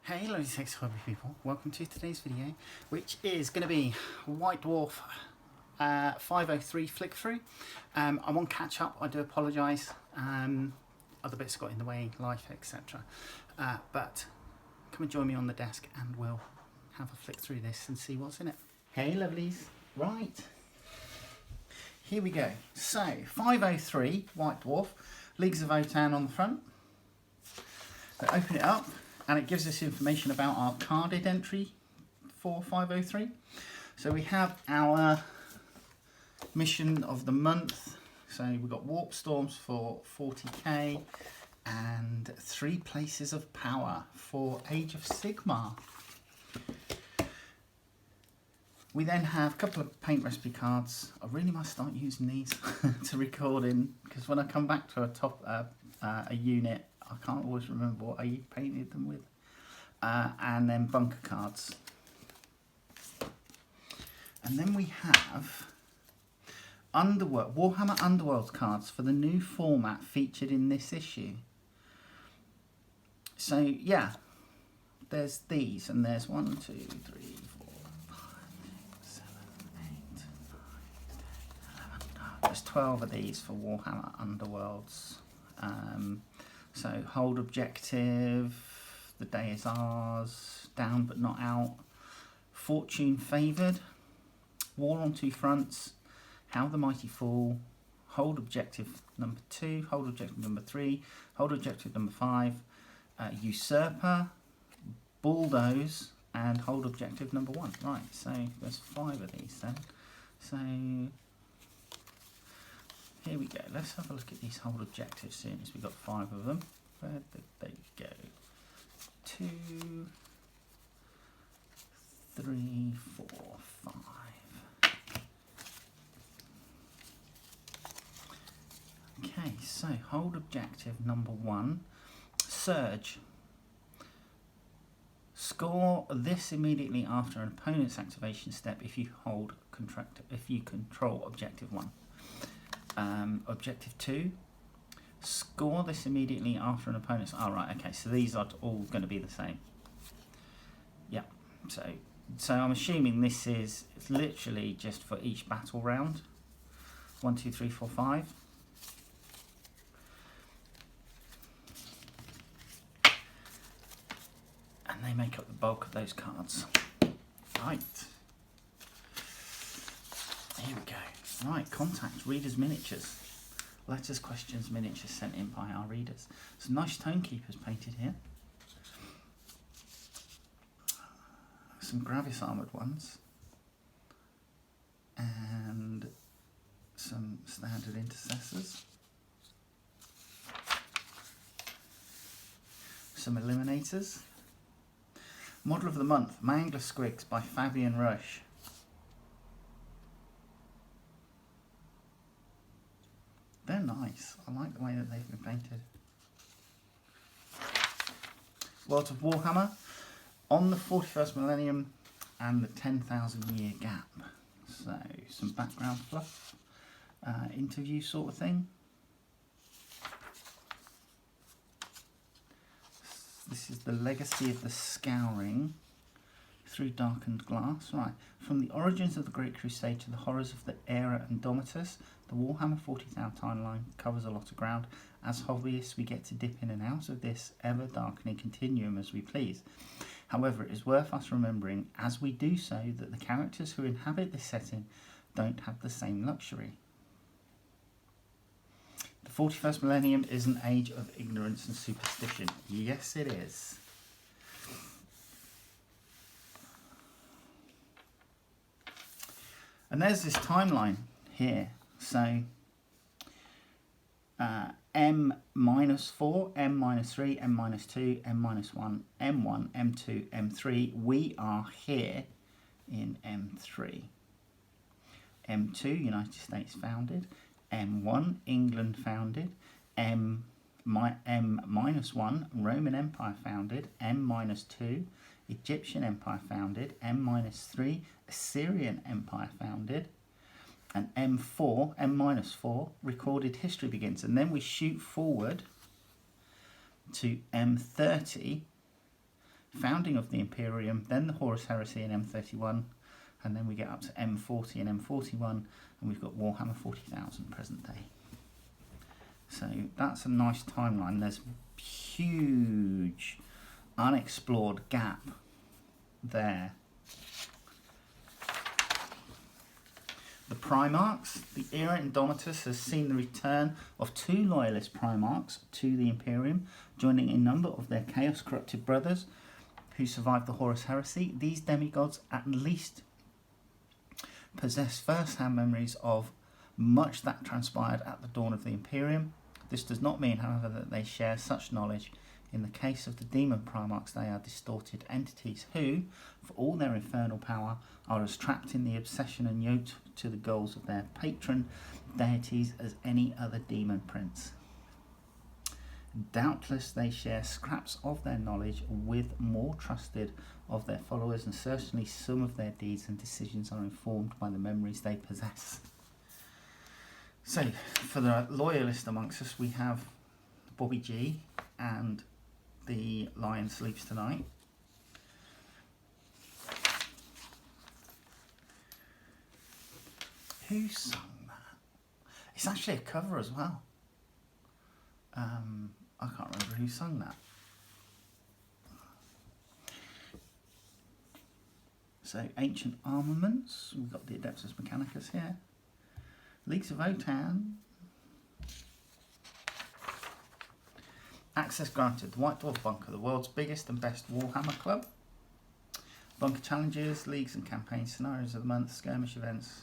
Hey loads of hobby people, welcome to today's video, which is going to be White Dwarf 503 flick through. I'm on catch up, I do apologise, other bits got in the way, life etc. But come and join me on the desk and we'll have a flick through this and see what's in it. Hey lovelies, right, here we go. So 503 White Dwarf, Leagues of Otan on the front. So open it up. And it gives us information about our carded entry for 503. So we have our mission of the month. So we've got Warp Storms for 40k and 3 Places of Power for Age of Sigmar. We then have a couple of paint recipe cards. I really must start using these to record in, because when I come back to a unit, I can't always remember what I painted them with. And then bunker cards. And then we have Warhammer Underworld cards for the new format featured in this issue. So yeah, there's these, and there's 1, 2, 3, 4, 5, 6, 7, 8, 9, 10, 11. There's 12 of these for Warhammer Underworlds. So hold objective, the day is ours, down but not out, fortune favoured, war on 2 fronts, how the mighty fall, hold objective number 2, hold objective number 3, hold objective number 5, usurper, bulldoze, and hold objective number 1. Right, so there's 5 of these then. So here we go. Let's have a look at these hold objectives soon as we've got 5 of them. Where did they go? 2, 3, 4, 5. Okay, so hold objective number 1, surge. Score this immediately after an opponent's activation step if you control objective 1. Objective 2, score this immediately after an opponent's... Oh, right, okay, so these are all going to be the same. Yeah, so I'm assuming this is literally just for each battle round. 1, 2, 3, 4, 5. And they make up the bulk of those cards. Right. Here we go. Right, contact, readers' miniatures. Letters, questions, miniatures sent in by our readers. Some nice tone keepers painted here. Some Gravis armoured ones. And some standard intercessors. Some eliminators. Model of the month, Mangler Squigs by Fabian Rush. They're nice. I like the way that they've been painted. World of Warhammer on the 41st millennium and the 10,000 year gap. So some background fluff, interview sort of thing. This is the legacy of the scouring through darkened glass. Right, from the origins of the Great Crusade to the horrors of the Era Indomitus, the Warhammer 40,000 timeline covers a lot of ground. As hobbyists, we get to dip in and out of this ever-darkening continuum as we please. However, it is worth us remembering, as we do so, that the characters who inhabit this setting don't have the same luxury. The 41st millennium is an age of ignorance and superstition. Yes, it is. And there's this timeline here. So M-4, M-3, M-2, M-1, M1, M2, M3. We are here in M3. M2, United States founded. M1, England founded. M-1, Roman Empire founded. M-2, Egyptian Empire founded. M-3, Assyrian Empire founded. And M4, M-4, recorded history begins. And then we shoot forward to M30, founding of the Imperium, then the Horus Heresy in M31, and then we get up to M40 and M41, and we've got Warhammer 40,000 present day. So that's a nice timeline. There's a huge unexplored gap there. The Primarchs. The era Indomitus has seen the return of 2 loyalist Primarchs to the Imperium, joining a number of their chaos-corrupted brothers who survived the Horus Heresy. These demigods at least possess first-hand memories of much that transpired at the dawn of the Imperium. This does not mean, however, that they share such knowledge. In the case of the demon Primarchs, they are distorted entities who, for all their infernal power, are as trapped in the obsession and yoked to the goals of their patron deities as any other demon prince. Doubtless they share scraps of their knowledge with more trusted of their followers, and certainly some of their deeds and decisions are informed by the memories they possess. So, for the loyalist amongst us, we have Bobby G and The Lion Sleeps Tonight. Who sung that? It's actually a cover as well. I can't remember who sung that. So, Ancient Armaments. We've got the Adeptus Mechanicus here. Leagues of Otan. Access granted. The White Dwarf Bunker, the world's biggest and best Warhammer club. Bunker challenges, leagues and campaign scenarios of the month, skirmish events,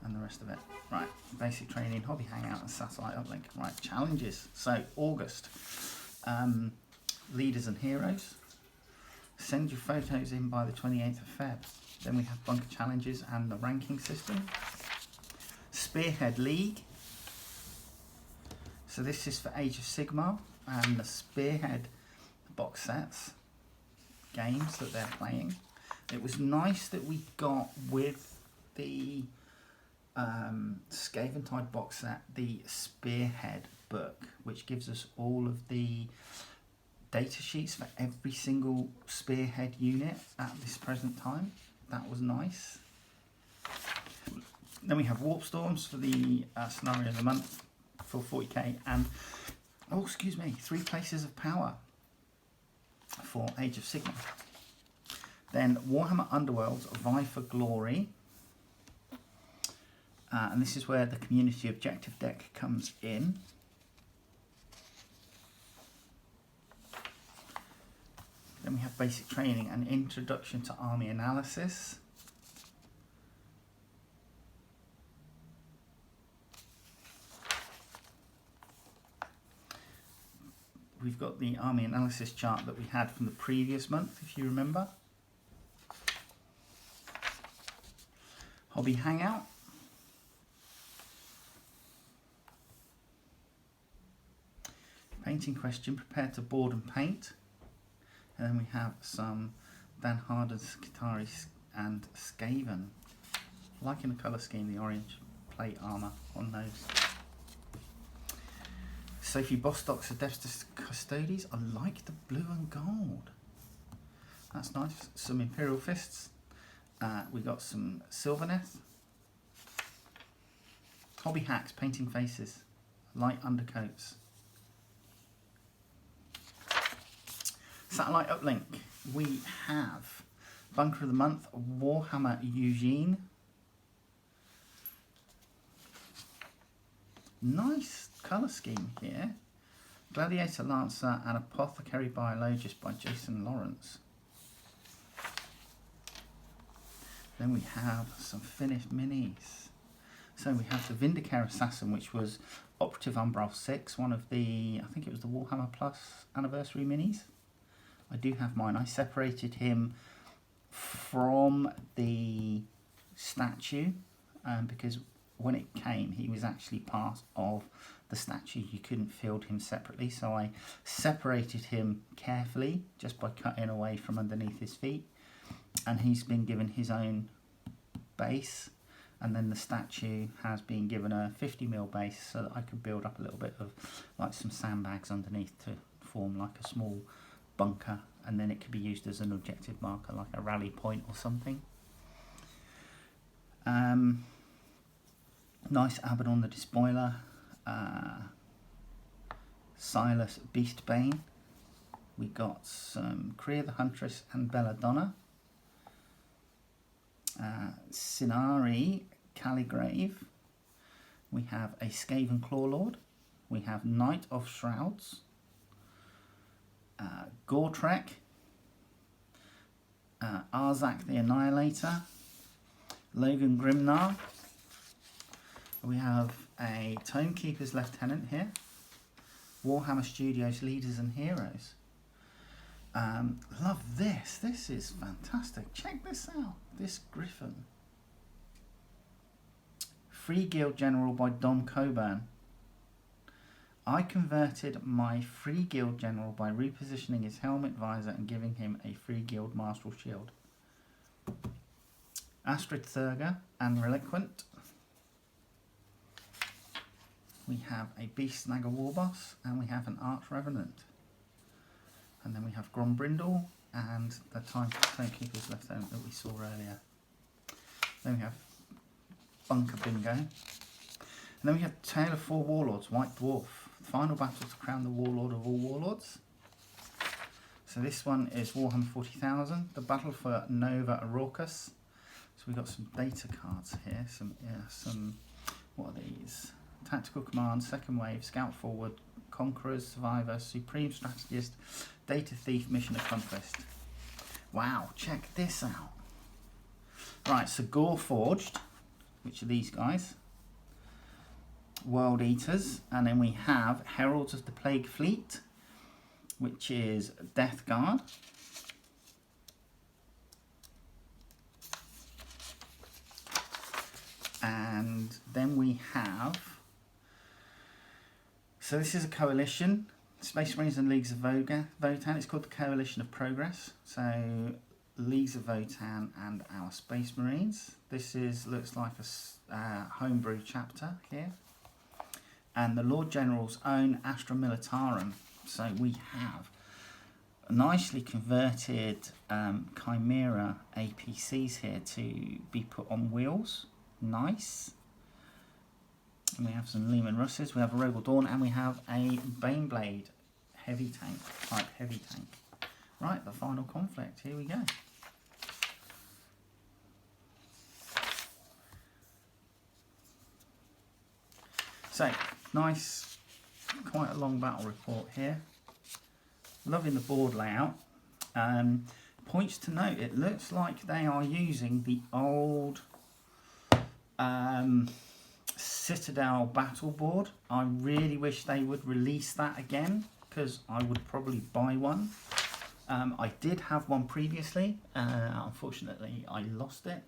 and the rest of it. Right, basic training, hobby hangout, and satellite uplink. Right, challenges. So, August. Leaders and heroes. Send your photos in by the 28th of Feb. Then we have bunker challenges and the ranking system. Spearhead League. So this is for Age of Sigmar and the Spearhead box sets, games that they're playing. It was nice that we got with the Scaventide box set the Spearhead book, which gives us all of the data sheets for every single Spearhead unit at this present time. That was nice. Then we have Warp Storms for the scenario of the month for 40k, and 3 Places of Power for Age of Sigmar. Then Warhammer Underworlds Vie for Glory, and this is where the community objective deck comes in. Then we have basic training and introduction to army analysis. We've got the army analysis chart that we had from the previous month, if you remember. Hobby hangout. Painting question, prepare to board and paint. And then we have some Dan Harden's Skitarii and Skaven. Liking the colour scheme, the orange plate armour on those. Sophie Bostock's Adeptus Custodes. I like the blue and gold. That's nice. Some Imperial Fists. We got some Sylvaneth. Hobby hacks, painting faces. Light undercoats. Satellite uplink. We have Bunker of the Month, Warhammer Eugene. Nice colour scheme here. Gladiator Lancer and Apothecary Biologist by Jason Lawrence. Then we have some finished minis. So we have the Vindicare Assassin, which was Operative Umbral 6, one of the, I think it was the Warhammer Plus anniversary minis. I do have mine. I separated him from the statue because when it came, he was actually part of the statue. You couldn't field him separately, so I separated him carefully just by cutting away from underneath his feet, and he's been given his own base, and then the statue has been given a 50mm base so that I could build up a little bit of like some sandbags underneath to form like a small bunker and then it could be used as an objective marker, like a rally point or something. Nice Abaddon the Despoiler, Silas Beastbane. We got some Kriya the Huntress and Belladonna, Sinari Calligrave. We have a Skaven Clawlord. We have Knight of Shrouds, Gortrek, Arzak the Annihilator, Logan Grimnar. We have a Tomekeeper's Lieutenant here, Warhammer Studios Leaders and Heroes. Love this. This is fantastic. Check this out. This Griffin. Free Guild General by Dom Coburn. I converted my Free Guild General by repositioning his helmet visor and giving him a Free Guild Martial Shield. Astrid Thurger and Reliquant. We have a Beast Snagger Warboss, and we have an Arch Revenant. And then we have Grombrindle and the Timekeeper's Lieutenant that we saw earlier. Then we have Bunker Bingo. And then we have Tale of Four Warlords, White Dwarf. Final battle to crown the Warlord of all Warlords. So this one is Warhammer 40,000. The battle for Nova Aurocus. So we've got some data cards here. Some what are these? Tactical Command, Second Wave, Scout Forward, Conquerors, Survivor, Supreme Strategist, Data Thief, Mission of Conquest. Wow, check this out. Right, so Gore Forged, which are these guys. World Eaters, and then we have Heralds of the Plague Fleet, which is Death Guard. And then we have, so this is a coalition, Space Marines and Leagues of Votan. It's called the Coalition of Progress. So Leagues of Votan and our Space Marines. This looks like a homebrew chapter here. And the Lord General's own Astra Militarum. So we have nicely converted Chimera APCs here to be put on wheels. Nice. And we have some Lehman Russes, we have a Rogal Dawn, and we have a Baneblade heavy tank, type heavy tank. Right, the final conflict, here we go. So, nice, quite a long battle report here. Loving the board layout. Points to note, it looks like they are using the old Citadel battle board. I really wish they would release that again, because I would probably buy one. I did have one previously. Unfortunately, I lost it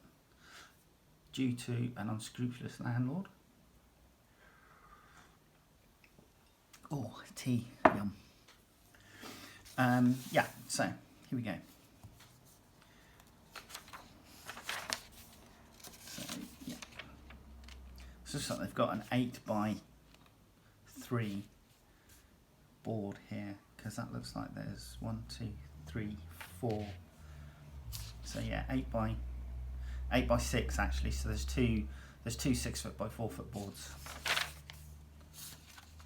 due to an unscrupulous landlord. Oh, tea, yum. Yeah, so here we go. So yeah, so they've got an 8x3 board here, because that looks like there's 1, 2, 3, 4. So yeah, 8x6 actually. So there's two 6 foot by 4 foot boards.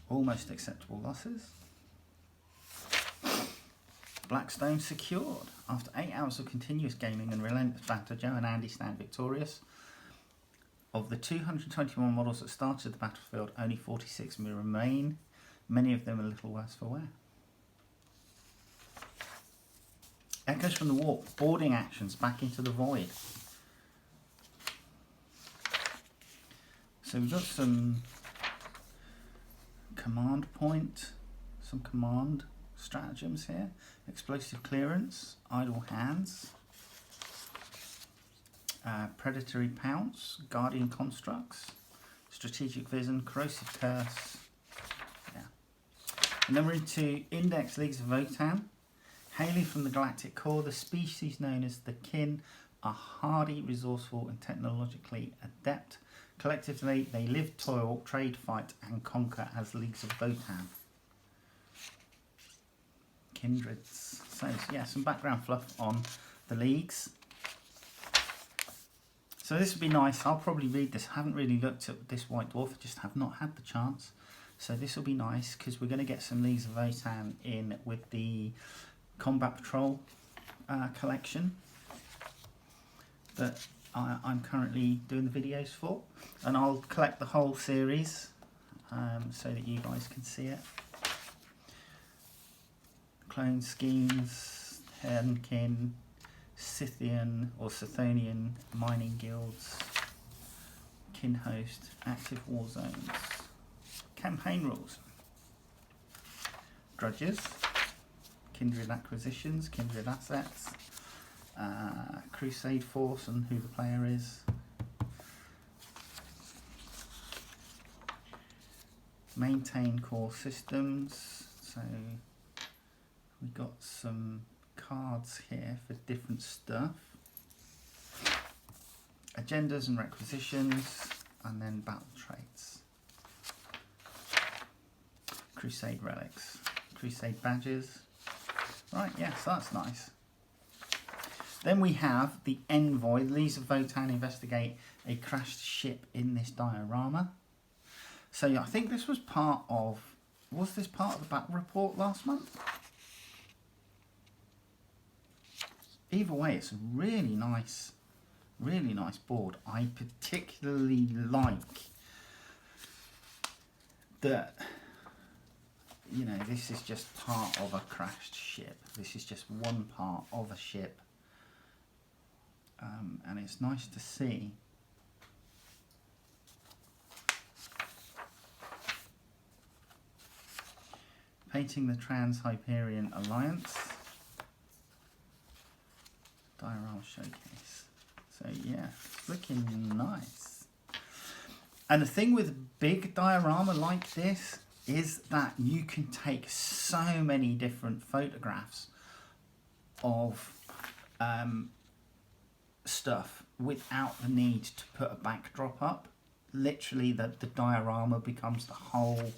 Almost acceptable losses. Blackstone secured. After 8 hours of continuous gaming and relentless banter, Joe and Andy stand victorious. Of the 221 models that started the battlefield, only 46 may remain. Many of them a little worse for wear. Echoes from the Warp. Boarding actions back into the void. So we've got some command point, some command stratagems here. Explosive clearance, idle hands, predatory pounce, guardian constructs, strategic vision, corrosive curse. Yeah. And then we're into Index Leagues of Votan. Hailing from the galactic core, the species known as the Kin are hardy, resourceful, and technologically adept. Collectively, they live, toil, trade, fight, and conquer as Leagues of Votan. kindreds. So yeah, some background fluff on the leagues. So this would be nice. I'll probably read this. I haven't really looked at this White Dwarf. I just have not had the chance. So this will be nice because we're going to get some Leagues of Votann in with the Combat Patrol collection that I'm currently doing the videos for. And I'll collect the whole series so that you guys can see it. Clone Schemes, Hernkin, Scythian or Scythonian mining guilds, kin host, active war zones, campaign rules, grudges, kindred acquisitions, kindred assets, crusade force and who the player is, maintain core systems. So we've got some cards here for different stuff, agendas and requisitions, and then battle traits, crusade relics, crusade badges. Right, yes, that's nice. Then we have the envoy. Leagues of Votann investigate a crashed ship in this diorama. So yeah, I think this was part of, was this part of the battle report last month? Either way, it's a really nice board. I particularly like that, you know, this is just part of a crashed ship. This is just one part of a ship. And it's nice to see. Painting the Trans-Hyperion Alliance. Diorama showcase. So yeah, it's looking nice. And the thing with a big diorama like this is that you can take so many different photographs of stuff without the need to put a backdrop up. Literally the diorama becomes the whole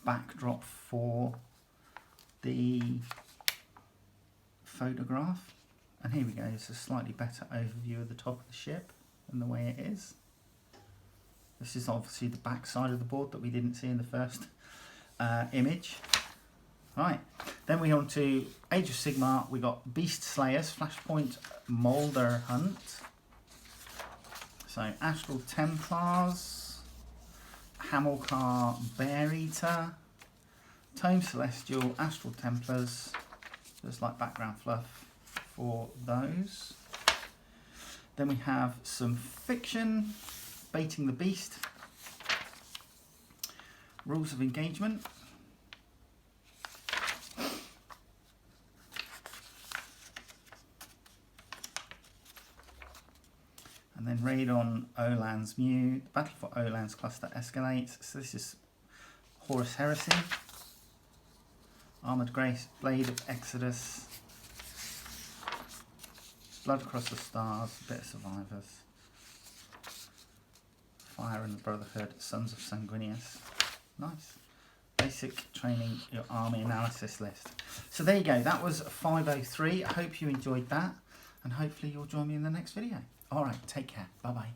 backdrop for the photograph. And here we go, it's a slightly better overview of the top of the ship and the way it is. This is obviously the back side of the board that we didn't see in the first image. Right, then we're on to Age of Sigmar. We got Beast Slayers, Flashpoint Molder Hunt. So Astral Templars, Hamilcar Bear Eater, Tome Celestial, Astral Templars. Just like background fluff for those. Then we have some fiction, Baiting the Beast, Rules of Engagement, and then Raid on Olan's Mew. The Battle for Olan's cluster escalates. So this is Horus Heresy, Armoured Grace, Blade of Exodus, Blood Across the Stars, Bit of Survivors, Fire and the Brotherhood, Sons of Sanguinius. Nice. Basic training, your army analysis list. So there you go, that was 503. I hope you enjoyed that, and hopefully you'll join me in the next video. Alright, take care. Bye bye.